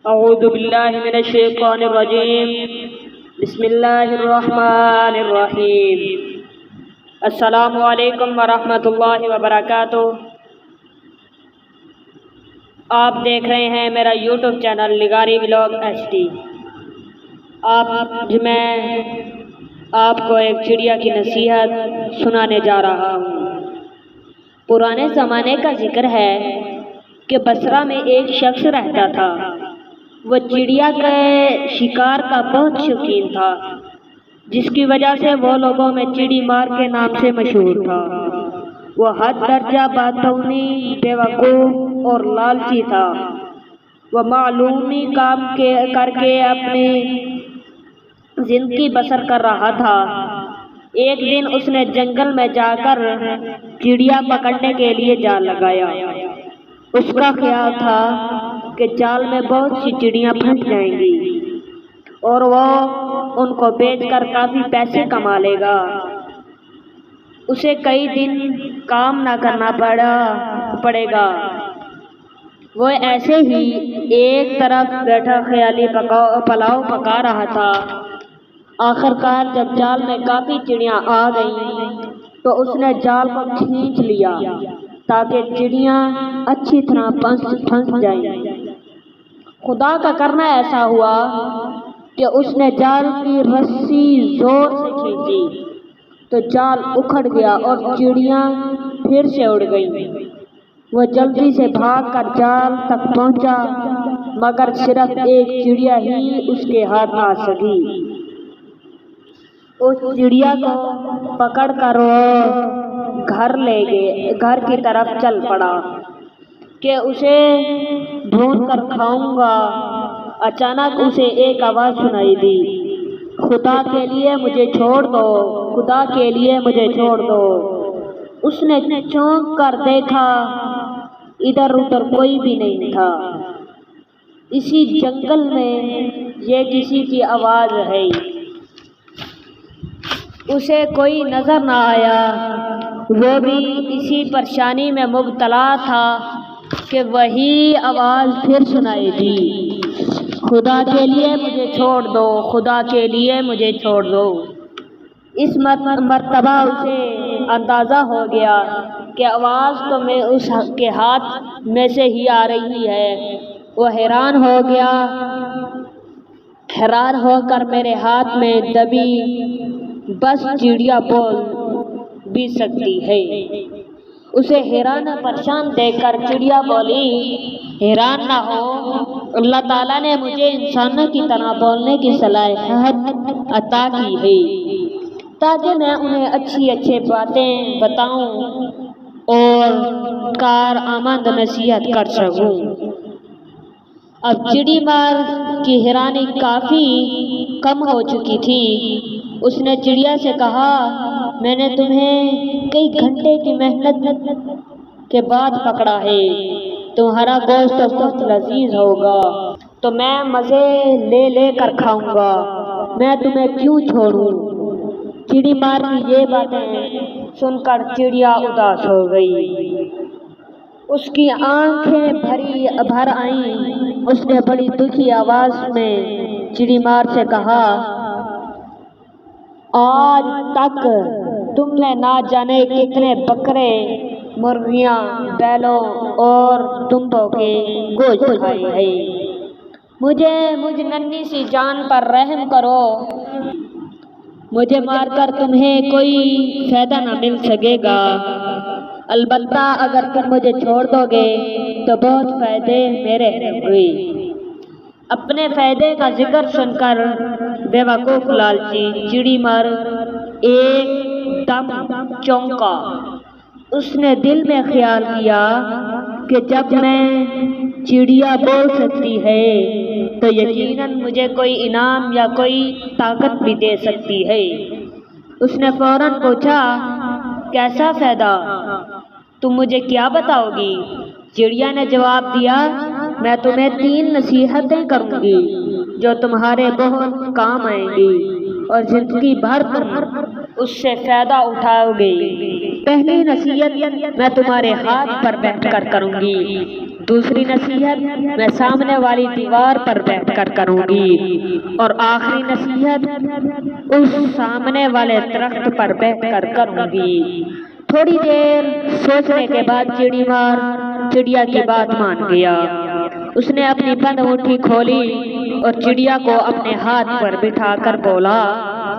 اعوذ باللہ من الشیطان الرجیم بسم اللہ الرحمن الرحیم السلام علیکم ورحمۃ اللہ وبرکاتہ۔ آپ دیکھ رہے ہیں میرا یوٹیوب چینل نگاری ولاگ HD۔ میں آپ کو ایک چڑیا کی نصیحت سنانے جا رہا ہوں۔ پرانے زمانے کا ذکر ہے کہ بصرہ میں ایک شخص رہتا تھا۔ وہ چڑیا کے شکار کا بہت شوقین تھا، جس کی وجہ سے وہ لوگوں میں چڑی مار کے نام سے مشہور تھا۔ وہ حد درجہ باتونی، بے وقوف اور لالچی تھا۔ وہ معلومی کام کر کے اپنی زندگی بسر کر رہا تھا۔ ایک دن اس نے جنگل میں جا کر چڑیا پکڑنے کے لیے جال لگایا۔ اس کا خیال تھا کہ جال میں بہت سی چڑیاں پھنس جائیں گی اور وہ ان کو بیچ کر کافی پیسے کما لے گا۔ اسے کئی دن کام نہ کرنا پڑے گا۔ وہ ایسے ہی ایک طرف بیٹھا خیالی پلاؤ پکا رہا تھا۔ آخر کار جب جال میں کافی چڑیاں آ گئیں تو اس نے جال کو کھینچ لیا تاکہ چڑیاں اچھی طرح پھنس جائیں۔ خدا کا کرنا ایسا ہوا کہ اس نے جال کی رسی زور سے کھینچی تو جال اکھڑ گیا اور چڑیاں پھر سے اڑ گئیں۔ وہ جلدی سے بھاگ کر جال تک پہنچا، مگر صرف ایک چڑیا ہی اس کے ہاتھ آ سکی۔ اس چڑیا کو پکڑ کر وہ گھر کی طرف چل پڑا کہ اسے ڈھونڈ کر کھاؤں گا۔ اچانک اسے ایک آواز سنائی دی، خدا کے لیے مجھے چھوڑ دو، خدا کے لیے مجھے چھوڑ دو۔ اس نے چونک کر دیکھا، ادھر ادھر کوئی بھی نہیں تھا۔ اسی جنگل میں یہ کسی کی آواز ہے۔ اسے کوئی نظر نہ آیا۔ وہ بھی اسی پریشانی میں مبتلا تھا کہ وہی آواز پھر سنائی دی، خدا کے لیے مجھے چھوڑ دو، خدا کے لیے مجھے چھوڑ دو۔ اس مرتبہ اسے اندازہ ہو گیا کہ آواز تو اس کے ہاتھ میں سے ہی آ رہی ہے۔ وہ حیران ہو گیا، حیران ہو کر میرے ہاتھ میں دبی بس چڑیا بول بھی سکتی ہے۔ اسے حیران پریشان دیکھ کر چڑیا بولی، حیران نہ ہو، اللہ تعالیٰ نے مجھے انسانوں کی طرح بولنے کی صلاحیت عطا کی ہے تاکہ میں انہیں اچھی باتیں بتاؤں اور کارآمد نصیحت کر سکوں۔ اب چڑی مار کی حیرانی کافی کم ہو چکی تھی۔ اس نے چڑیا سے کہا، میں نے تمہیں کئی گھنٹے کی محنت کے بعد پکڑا ہے، تمہارا گوشت بہت لذیذ ہوگا تو میں مزے لے کر کھاؤں گا، میں تمہیں کیوں چھوڑوں؟ چڑی مار کی یہ باتیں سن کر چڑیا اداس ہو گئی۔ اس کی آنکھیں بھر آئیں۔ اس نے بڑی دکھی آواز میں چڑی مار سے کہا، آج تک تم نے نہ جانے کتنے بکرے، مرغیاں، بیلوں اور دمبوں کے گوشت کھائے ہیں۔ مجھ ننھی سی جان پر رحم کرو، مجھے مار کر تمہیں کوئی فائدہ نہ مل سکے گا، البتہ اگر تم مجھے چھوڑ دو گے تو بہت فائدے میرے ہوں گے۔ اپنے فائدے کا ذکر سن کر بے وقوف لالچی چڑی مار ایک دم چونکا۔ اس نے دل میں خیال کیا کہ جب میں چڑیا بول سکتی ہے تو یقیناً مجھے کوئی انعام یا کوئی طاقت بھی دے سکتی ہے۔ اس نے فوراً پوچھا، کیسا فائدہ؟ تم مجھے کیا بتاؤ گی؟ چڑیا نے جواب دیا، میں تمہیں 3 نصیحتیں کروں گی جو تمہارے بہت کام آئیں گی اور زندگی بھر تم اس سے فائدہ اٹھاؤ گے۔ پہلی نصیحت میں تمہارے ہاتھ پر بیٹھ کر کروں گی، دوسری نصیحت میں سامنے والی دیوار پر بیٹھ کر کروں گی، اور آخری نصیحت اس سامنے والے درخت پر بیٹھ کر کروں گی۔ تھوڑی دیر سوچنے کے بعد چڑی مار چڑیا کی بات مان گیا۔ اس نے اپنی بند انگوٹھی کھولی اور چڑیا کو اپنے ہاتھ پر بٹھا کر بولا،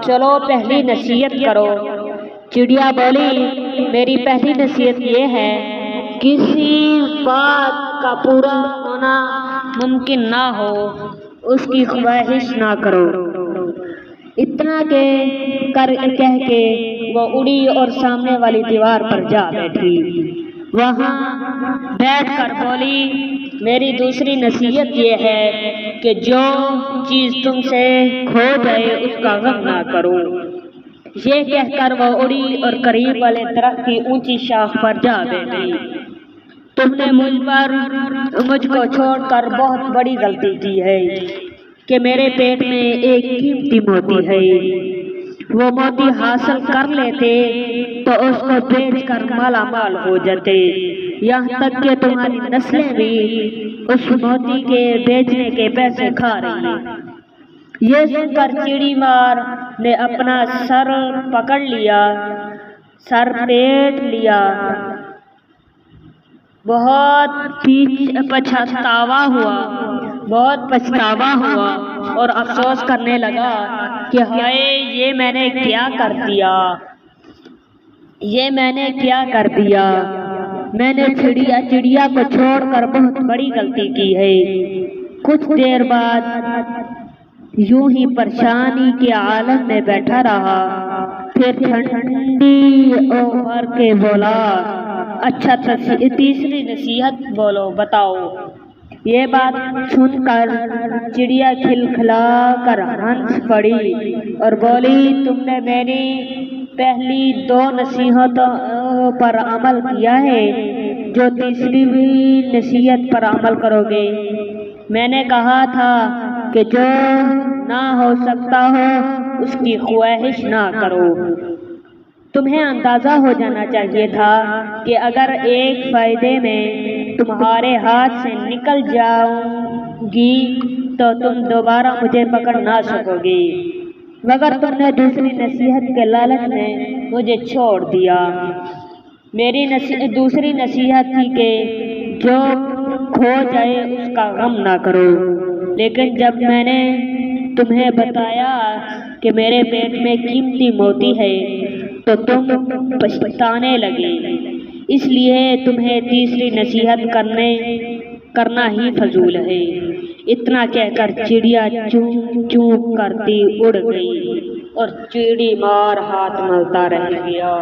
چلو پہلی نصیحت کرو۔ چڑیا بولی، میری پہلی نصیحت یہ ہے، کسی بات کا پورا ہونا ممکن نہ ہو اس کی خواہش نہ کرو۔ اتنا کہہ کے وہ اڑی اور سامنے والی دیوار پر جا بیٹھی۔ وہاں بیٹھ کر بولی، میری دوسری نصیحت یہ ہے کہ جو چیز تم سے کھو جائے اس کا غم نہ کرو۔ یہ کہہ کر وہ اڑی اور قریب والے درخت کی اونچی شاخ پر جا بیٹھی۔ تم نے مجھ کو چھوڑ کر بہت بڑی غلطی کی ہے کہ میرے پیٹ میں ایک قیمتی موتی ہے۔ وہ موتی حاصل کر لیتے تو اس کو بیچ کر مالا مال ہو جاتے، یہاں تک کہ تمہاری نسلیں بھی اس موتی کے بیچنے کے پیسے کھا رہی ہیں۔ یہ سن کر چڑی مار نے اپنا سر پکڑ لیا، سر پیٹ لیا، بہت پچھتاوا ہوا اور افسوس کرنے لگا کہ ہائے، یہ میں نے کیا کر دیا، میں نے چڑیا کو چھوڑ کر بہت بڑی غلطی کی ہے۔ کچھ دیر بعد یوں ہی پریشانی کے عالم میں بیٹھا رہا، پھر ٹھنڈی ابھر کے بولا، اچھا تیسری نصیحت بولو، بتاؤ۔ یہ بات سن کر چڑیا کھلکھلا کر ہنس پڑی اور بولی، تم نے میری پہلی 2 نصیحتوں پر عمل کیا ہے، جو تیسری نصیحت پر عمل کرو گے؟ میں نے کہا تھا کہ جو نہ ہو سکتا ہو اس کی خواہش نہ کرو۔ تمہیں اندازہ ہو جانا چاہیے تھا کہ اگر ایک فائدے میں تمہارے ہاتھ سے نکل جاؤں گی تو تم دوبارہ مجھے پکڑ نہ سکو گی، مگر تم نے دوسری نصیحت کے لالچ میں مجھے چھوڑ دیا۔ میری دوسری نصیحت تھی کہ جو کھو جائے اس کا غم نہ کرو، لیکن جب میں نے تمہیں بتایا کہ میرے پیٹ میں قیمتی موتی ہے تو تم پچھتانے لگے، اس لیے تمہیں تیسری نصیحت کرنا ہی فضول ہے۔ اتنا کہہ کر چڑیا چوں چوں کرتی اڑ گئی اور چڑی مار ہاتھ ملتا رہ گیا۔